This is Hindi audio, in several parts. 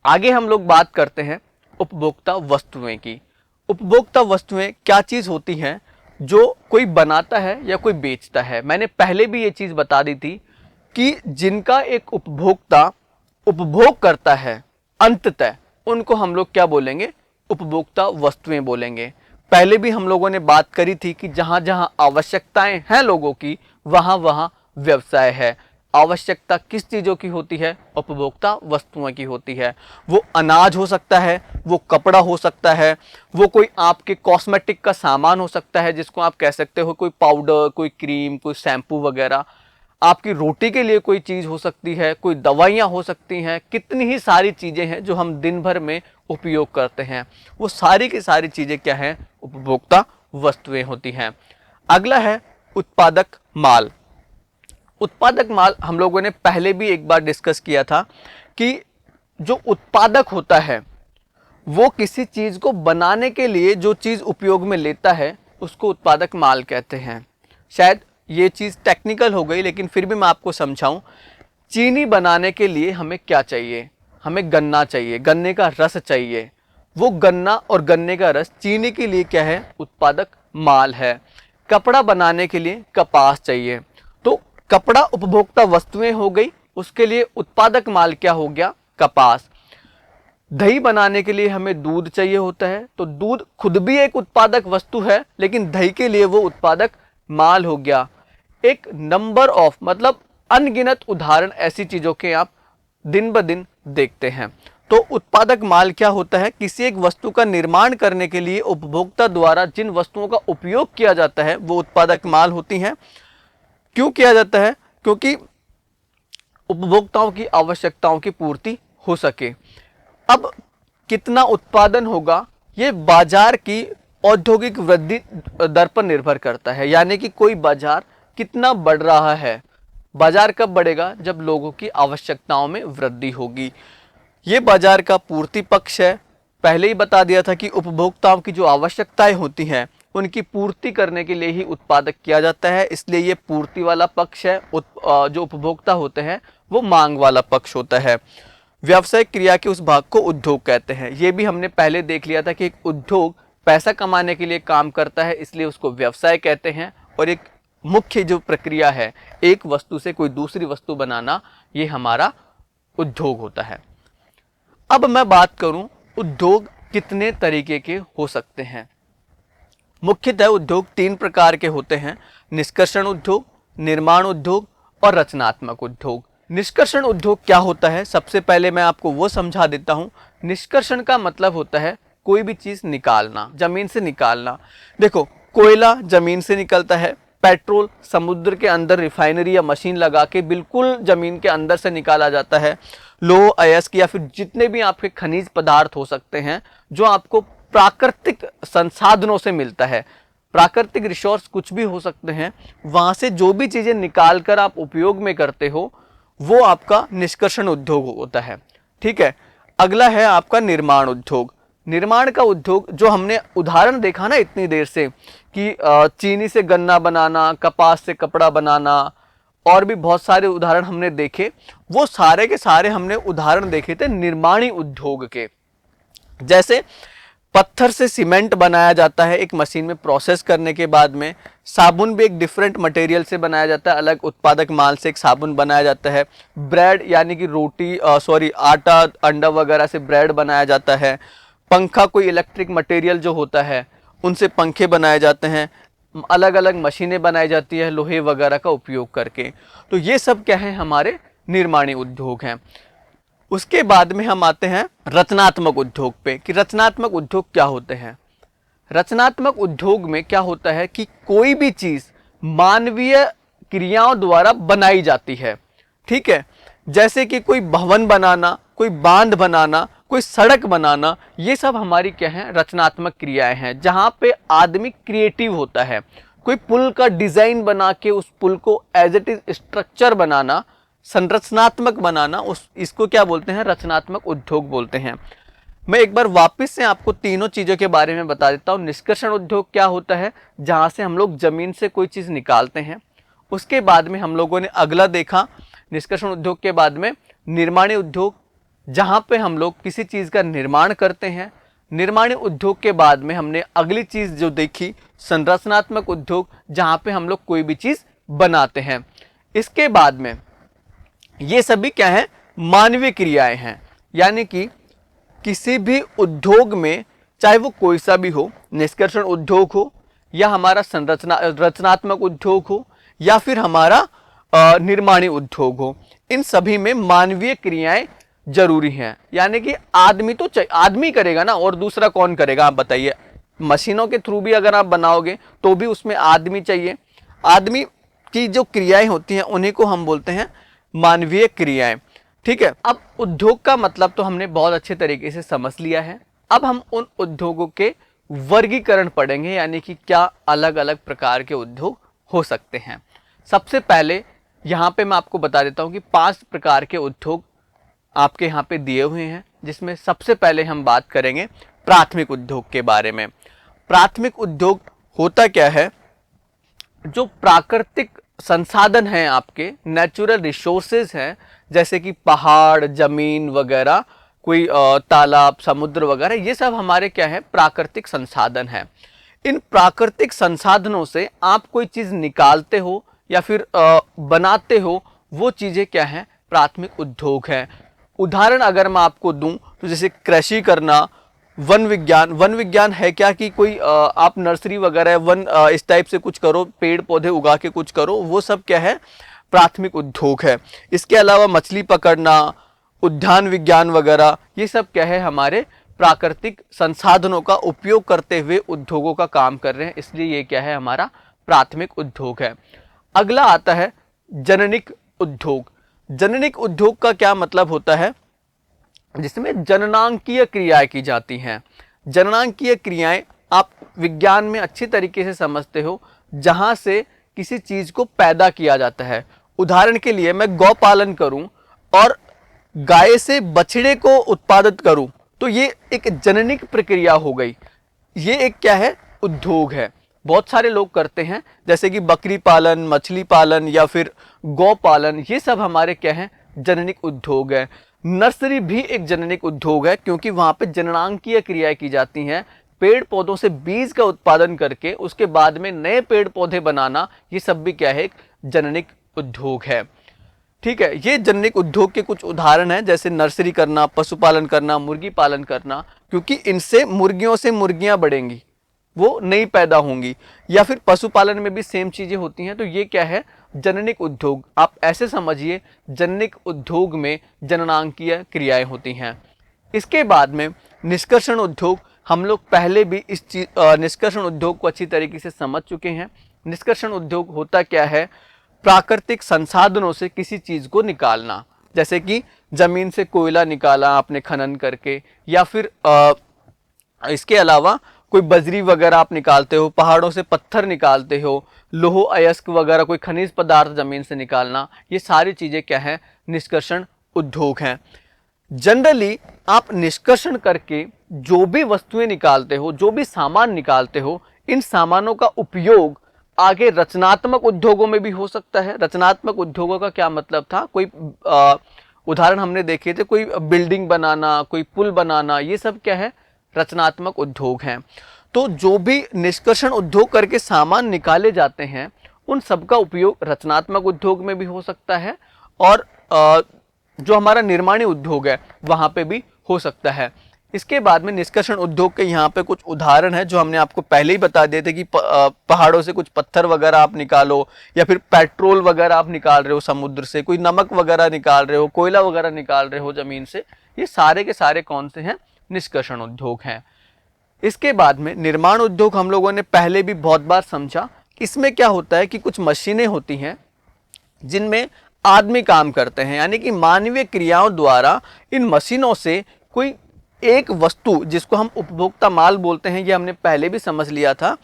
आगे हम लोग बात करते हैं उपभोक्ता वस्तुएं की। उपभोक्ता वस्तुएं क्या चीज होती हैं जो कोई बनाता है या कोई बेचता है। मैंने पहले भी ये चीज बता दी थी कि जिनका एक उपभोक्ता उपभोग करता है अंततः उनको हम लोग क्या बोलेंगे, उपभोक्ता वस्तुएं बोलेंगे। पहले भी हम लोगों ने बात करी थी कि जहां जहां आवश्यकताएं हैं लोगों की वहां वहां व्यवसाय है। आवश्यकता किस चीजों की होती है, उपभोक्ता वस्तुओं की होती है। वो अनाज हो सकता है, वो कपड़ा हो सकता है, वो कोई आपके कॉस्मेटिक का सामान हो सकता है जिसको आप कह सकते हो कोई पाउडर, कोई क्रीम, कोई शैम्पू वगैरह। आपकी रोटी के लिए कोई चीज हो सकती है, कोई दवाइयां हो सकती हैं, कितनी ही सारी चीजें हैं जो हम दिन भर में उपयोग करते हैं। वो सारी की सारी चीजें क्या हैं, उपभोक्ता वस्तुएं होती हैं। अगला है उत्पादक माल। उत्पादक माल हम लोगों ने पहले भी एक बार डिस्कस किया था कि जो उत्पादक होता है वो किसी चीज को बनाने के लिए जो चीज उपयोग में लेता है उसको उत्पादक माल कहते हैं। शायद ये चीज टेक्निकल हो गई लेकिन फिर भी मैं आपको समझाऊं। चीनी बनाने के लिए हमें क्या चाहिए, हमें गन्ना चाहिए, गन्ने का रस चाहिए। वो गन्ना और गन्ने का रस चीनी के लिए क्या है, उत्पादक माल है। कपड़ा बनाने के लिए कपास चाहिए, तो कपड़ा उपभोक्ता वस्तुएं हो गई, उसके लिए उत्पादक माल क्या हो गया, कपास। दही बनाने के लिए हमें दूध चाहिए होता है, तो दूध खुद भी एक उत्पादक वस्तु है लेकिन दही के लिए वो उत्पादक माल हो गया। एक नंबर ऑफ मतलब अनगिनत उदाहरण ऐसी चीजों के आप दिन ब दिन देखते हैं। तो उत्पादक माल क्या होता है, किसी एक वस्तु का निर्माण करने के लिए उपभोक्ता द्वारा जिन वस्तुओं का उपयोग किया जाता है वो उत्पादक माल होती हैं। क्यों किया जाता है, क्योंकि उपभोक्ताओं की आवश्यकताओं की पूर्ति हो सके। अब कितना उत्पादन होगा ये बाजार की औद्योगिक वृद्धि दर पर निर्भर करता है, यानी कि कोई बाजार कितना बढ़ रहा है। बाजार कब बढ़ेगा, जब लोगों की आवश्यकताओं में वृद्धि होगी। ये बाजार का पूर्ति पक्ष है। पहले ही बता दिया था कि उपभोक्ताओं की जो आवश्यकताएं होती हैं उनकी पूर्ति करने के लिए ही उत्पादक किया जाता है, इसलिए ये पूर्ति वाला पक्ष है। जो उपभोक्ता होते हैं वो मांग वाला पक्ष होता है। व्यावसायिक क्रिया के उस भाग को उद्योग कहते हैं। ये भी हमने पहले देख लिया था कि एक उद्योग पैसा कमाने के लिए काम करता है, इसलिए उसको व्यवसाय कहते हैं। और एक मुख्य जो प्रक्रिया है एक वस्तु से कोई दूसरी वस्तु बनाना, ये हमारा उद्योग होता है। अब मैं बात करूं उद्योग कितने तरीके के हो सकते हैं। मुख्यतः उद्योग 3 प्रकार के होते हैं, निष्कर्षण उद्योग, निर्माण उद्योग और रचनात्मक उद्योग। निष्कर्षण उद्योग क्या होता है, सबसे पहले मैं आपको वो समझा देता हूं। निष्कर्षण का मतलब होता है कोई भी चीज निकालना, जमीन से निकालना। देखो, कोयला जमीन से निकलता है, पेट्रोल समुद्र के अंदर रिफाइनरी या मशीन लगा के बिल्कुल जमीन के अंदर से निकाला जाता है। लौह, अयस्क या फिर जितने भी आपके खनिज पदार्थ हो सकते हैं जो आपको प्राकृतिक संसाधनों से मिलता है, प्राकृतिक रिसोर्स कुछ भी हो सकते हैं, वहां से जो भी चीजें निकाल कर आप उपयोग में करते हो वो आपका निष्कर्षण उद्योग होता है। ठीक है। अगला है आपका निर्माण उद्योग। निर्माण का उद्योग जो हमने उदाहरण देखा ना इतनी देर से कि चीनी से गन्ना बनाना, कपास से कपड़ा बनाना और भी बहुत सारे उदाहरण हमने देखे, वो सारे के सारे हमने उदाहरण देखे थे निर्माणी उद्योग के। जैसे पत्थर से सीमेंट बनाया जाता है एक मशीन में प्रोसेस करने के बाद में। साबुन भी एक डिफरेंट मटेरियल से बनाया जाता है, अलग उत्पादक माल से एक साबुन बनाया जाता है। ब्रेड यानी कि रोटी आटा अंडा वगैरह से ब्रेड बनाया जाता है। पंखा कोई इलेक्ट्रिक मटेरियल जो होता है उनसे पंखे बनाए जाते हैं। अलग अलग मशीनें बनाई जाती है लोहे वगैरह का उपयोग करके। तो ये सब क्या है, हमारे निर्माणी उद्योग हैं। उसके बाद में हम आते हैं रचनात्मक उद्योग पे कि रचनात्मक उद्योग क्या होते हैं। रचनात्मक उद्योग में क्या होता है कि कोई भी चीज मानवीय क्रियाओं द्वारा बनाई जाती है। ठीक है। जैसे कि कोई भवन बनाना, कोई बांध बनाना, कोई सड़क बनाना, ये सब हमारी क्या है, रचनात्मक क्रियाएं हैं जहां पे आदमी क्रिएटिव होता है। कोई पुल का डिजाइन बना के उस पुल को एज इट इज स्ट्रक्चर बनाना, संरचनात्मक बनाना, इसको क्या बोलते हैं, रचनात्मक उद्योग बोलते हैं। मैं एक बार वापस से आपको तीनों चीजों के बारे में बता देता हूँ। निष्कर्षण उद्योग क्या होता है, जहां से हम लोग जमीन से कोई चीज निकालते हैं। उसके बाद में हम लोगों ने अगला देखा निष्कर्षण उद्योग के बाद में निर्माणी उद्योग, जहां पे हम लोग किसी चीज़ का निर्माण करते हैं। निर्माणी उद्योग के बाद में हमने अगली चीज़ जो देखी संरचनात्मक उद्योग, जहां पे हम लोग कोई भी चीज़ बनाते हैं। इसके बाद में ये सभी क्या है, मानवीय क्रियाएं हैं। यानी कि किसी भी उद्योग में, चाहे वो कोई सा भी हो, निष्कर्षण उद्योग हो या हमारा रचनात्मक उद्योग हो या फिर हमारा निर्माणी उद्योग हो, इन सभी में मानवीय क्रियाएं जरूरी हैं। यानी कि आदमी तो आदमी करेगा ना, और दूसरा कौन करेगा आप बताइए। मशीनों के थ्रू भी अगर आप बनाओगे तो भी उसमें आदमी चाहिए। आदमी की जो क्रियाएं होती हैं उन्हीं को हम बोलते हैं मानवीय क्रियाएं। ठीक है, अब उद्योग का मतलब तो हमने बहुत अच्छे तरीके से समझ लिया है। अब हम उन उद्योगों के वर्गीकरण पढ़ेंगे, यानी कि क्या अलग अलग प्रकार के उद्योग हो सकते हैं। सबसे पहले यहाँ पे मैं आपको बता देता हूँ कि 5 प्रकार के उद्योग आपके यहाँ पे दिए हुए हैं, जिसमें सबसे पहले हम बात करेंगे प्राथमिक उद्योग के बारे में। प्राथमिक उद्योग होता क्या है, जो प्राकृतिक संसाधन हैं, आपके नेचुरल रिसोर्सेज हैं, जैसे कि पहाड़, जमीन वगैरह, कोई तालाब, समुद्र वगैरह, ये सब हमारे क्या है, प्राकृतिक संसाधन है। इन प्राकृतिक संसाधनों से आप कोई चीज़ निकालते हो या फिर बनाते हो, वो चीज़ें क्या हैं, प्राथमिक उद्योग हैं। उदाहरण अगर मैं आपको दूं तो जैसे कृषि करना, वन विज्ञान। वन विज्ञान है क्या कि कोई आप नर्सरी वगैरह वन इस टाइप से कुछ करो, पेड़ पौधे उगा के कुछ करो, वो सब क्या है, प्राथमिक उद्योग है। इसके अलावा मछली पकड़ना, उद्यान विज्ञान वगैरह, ये सब क्या है, हमारे प्राकृतिक संसाधनों का उपयोग करते हुए उद्योगों का काम कर रहे हैं, इसलिए ये क्या है, हमारा प्राथमिक उद्योग है। अगला आता है जननिक उद्योग। जननिक उद्योग का क्या मतलब होता है, जिसमें जननांकीय क्रियाएं की जाती हैं। जननांकीय क्रियाएं आप विज्ञान में अच्छी तरीके से समझते हो, जहां से किसी चीज को पैदा किया जाता है। उदाहरण के लिए मैं गौ पालन करूं और गाय से बछड़े को उत्पादित करूं, तो ये एक जननिक प्रक्रिया हो गई। ये एक क्या है, उद्योग है। बहुत सारे लोग करते हैं, जैसे कि बकरी पालन, मछली पालन या फिर गौ पालन, ये सब हमारे क्या है, जननिक उद्योग है। नर्सरी भी एक जननिक उद्योग है, क्योंकि वहां पे जननांकीय क्रियाएं की जाती हैं। पेड़ पौधों से बीज का उत्पादन करके उसके बाद में नए पेड़ पौधे बनाना, ये सब भी क्या है, एक जननिक उद्योग है। ठीक है, ये जननिक उद्योग के कुछ उदाहरण हैं, जैसे नर्सरी करना, पशुपालन करना, मुर्गी पालन करना, क्योंकि इनसे मुर्गियों से मुर्गियां बढ़ेंगी, वो नई पैदा होंगी। या फिर पशुपालन में भी सेम चीजें होती हैं, तो ये क्या है, जननिक उद्योग। आप ऐसे समझिए, जननिक उद्योग में जननांकीय क्रियाएं होती हैं। इसके बाद में निष्कर्षण उद्योग। हम लोग पहले भी इस निष्कर्षण उद्योग को अच्छी तरीके से समझ चुके हैं। निष्कर्षण उद्योग होता क्या है, प्राकृतिक संसाधनों से किसी चीज को निकालना, जैसे कि जमीन से कोयला निकाला आपने खनन करके, या फिर इसके अलावा कोई बजरी वगैरह आप निकालते हो, पहाड़ों से पत्थर निकालते हो, लोह अयस्क वगैरह कोई खनिज पदार्थ जमीन से निकालना, ये सारी चीजें क्या है, निष्कर्षण उद्योग हैं। जनरली आप निष्कर्षण करके जो भी वस्तुएं निकालते हो, जो भी सामान निकालते हो, इन सामानों का उपयोग आगे रचनात्मक उद्योगों में भी हो सकता है। रचनात्मक उद्योगों का क्या मतलब था, कोई उदाहरण हमने देखे थे, कोई बिल्डिंग बनाना, कोई पुल बनाना, ये सब क्या है, रचनात्मक उद्योग हैं। तो जो भी निष्कर्षण उद्योग करके सामान निकाले जाते हैं, उन सब का उपयोग रचनात्मक उद्योग में भी हो सकता है, और जो हमारा निर्माणी उद्योग है वहां पे भी हो सकता है। इसके बाद में निष्कर्षण उद्योग के यहाँ पे कुछ उदाहरण है, जो हमने आपको पहले ही बता दिए थे कि पहाड़ों से कुछ पत्थर वगैरह आप निकालो, या फिर पेट्रोल वगैरह आप निकाल रहे हो समुद्र से, कोई नमक वगैरह निकाल रहे हो, कोयला वगैरह निकाल रहे हो जमीन से, ये सारे के सारे कौन से हैं, निष्कर्षण उद्योग हैं। इसके बाद में निर्माण उद्योग हम लोगों ने पहले भी बहुत बार समझा। इसमें क्या होता है कि कुछ मशीनें होती हैं जिनमें आदमी काम करते हैं, यानी कि मानवीय क्रियाओं द्वारा इन मशीनों से कोई एक वस्तु, जिसको हम उपभोक्ता माल बोलते हैं, ये हमने पहले भी समझ लिया था,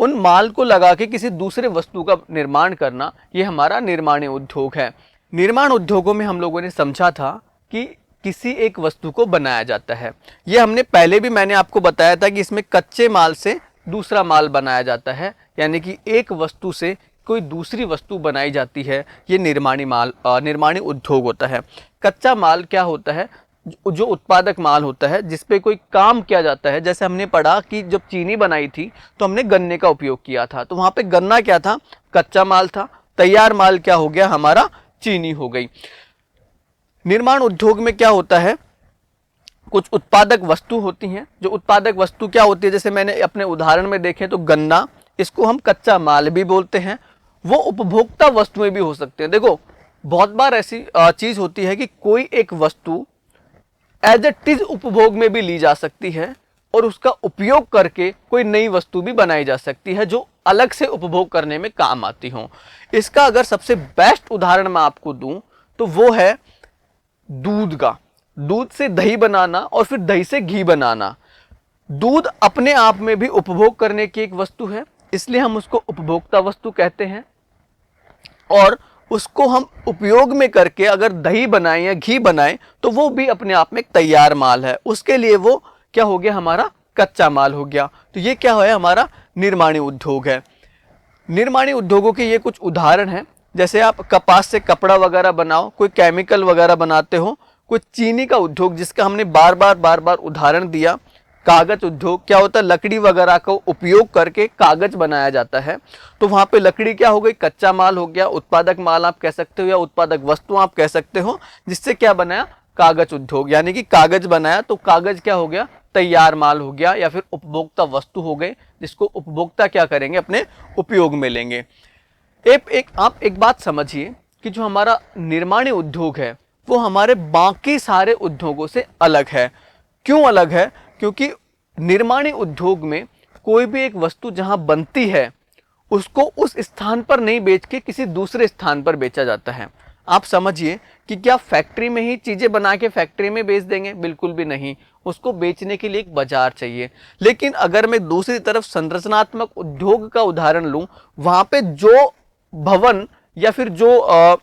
उन माल को लगा के किसी दूसरे वस्तु का निर्माण करना, ये हमारा निर्माणी उद्योग है। निर्माण उद्योगों में हम लोगों ने समझा था कि किसी एक वस्तु को बनाया जाता है। ये हमने पहले भी मैंने आपको बताया था कि इसमें कच्चे माल से दूसरा माल बनाया जाता है, यानी कि एक वस्तु से कोई दूसरी वस्तु बनाई जाती है, ये निर्माणी उद्योग होता है। कच्चा माल क्या होता है, जो उत्पादक माल होता है जिस पे कोई काम किया जाता है। जैसे हमने पढ़ा कि जब चीनी बनाई थी तो हमने गन्ने का उपयोग किया था, तो वहां पे गन्ना क्या था, कच्चा माल था, तैयार माल क्या हो गया, हमारा चीनी हो गई। निर्माण उद्योग में क्या होता है, कुछ उत्पादक वस्तु होती हैं। जो उत्पादक वस्तु क्या होती है, जैसे मैंने अपने उदाहरण में देखें तो गन्ना, इसको हम कच्चा माल भी बोलते हैं। वो उपभोक्ता वस्तुएं भी हो सकते हैं। देखो बहुत बार ऐसी चीज होती है कि कोई एक वस्तु एज इट इज उपभोग में भी ली जा सकती है और उसका उपयोग करके कोई नई वस्तु भी बनाई जा सकती है जो अलग से उपभोग करने में काम आती हो। इसका अगर सबसे बेस्ट उदाहरण मैं आपको दूं तो वो है दूध का। दूध से दही बनाना और फिर दही से घी बनाना। दूध अपने आप में भी उपभोग करने की एक वस्तु है, इसलिए हम उसको उपभोक्ता वस्तु कहते हैं। और उसको हम उपयोग में करके अगर दही बनाएं या घी बनाएं तो वो भी अपने आप में एक तैयार माल है, उसके लिए वो क्या हो गया, हमारा कच्चा माल हो गया। तो ये क्या है, हमारा निर्माणी उद्योग है। निर्माणी उद्योगों के ये कुछ उदाहरण हैं। जैसे आप कपास से कपड़ा वगैरह बनाओ, कोई केमिकल वगैरह बनाते हो, कोई चीनी का उद्योग जिसका हमने बार बार उदाहरण दिया। कागज उद्योग क्या होता है, लकड़ी वगैरह का उपयोग करके कागज बनाया जाता है। तो वहां पे लकड़ी क्या हो गई, कच्चा माल हो गया, उत्पादक माल आप कह सकते हो या उत्पादक वस्तु आप कह सकते हो, जिससे क्या बनाया, कागज उद्योग, यानी कि कागज बनाया तो कागज क्या हो गया, तैयार माल हो गया या फिर उपभोक्ता वस्तु हो गए, जिसको उपभोक्ता क्या करेंगे, अपने उपयोग में लेंगे। आप एक बात समझिए कि जो हमारा निर्माणी उद्योग है वो हमारे बाकी सारे उद्योगों से अलग है। क्यों अलग है, क्योंकि निर्माणी उद्योग में कोई भी एक वस्तु जहां बनती है उसको उस स्थान पर नहीं बेच के किसी दूसरे स्थान पर बेचा जाता है। आप समझिए कि क्या फैक्ट्री में ही चीजें बना के फैक्ट्री में बेच देंगे, बिल्कुल भी नहीं। उसको बेचने के लिए एक बाजार चाहिए। लेकिन अगर मैं दूसरी तरफ संरचनात्मक उद्योग का उदाहरण लूं, वहां पे जो भवन या फिर जो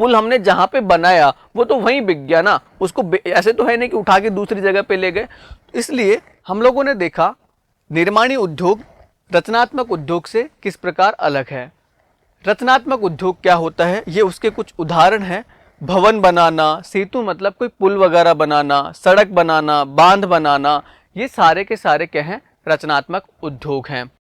पुल हमने जहां पे बनाया वो तो वहीं बिक गया ना, उसको ऐसे तो है नहीं कि उठा के दूसरी जगह पे ले गए। इसलिए हम लोगों ने देखा निर्माणी उद्योग रचनात्मक उद्योग से किस प्रकार अलग है। रचनात्मक उद्योग क्या होता है, ये उसके कुछ उदाहरण हैं। भवन बनाना, सेतु मतलब कोई पुल वगैरह बनाना, सड़क बनाना, बांध बनाना, ये सारे के सारे क्या हैं, रचनात्मक उद्योग हैं।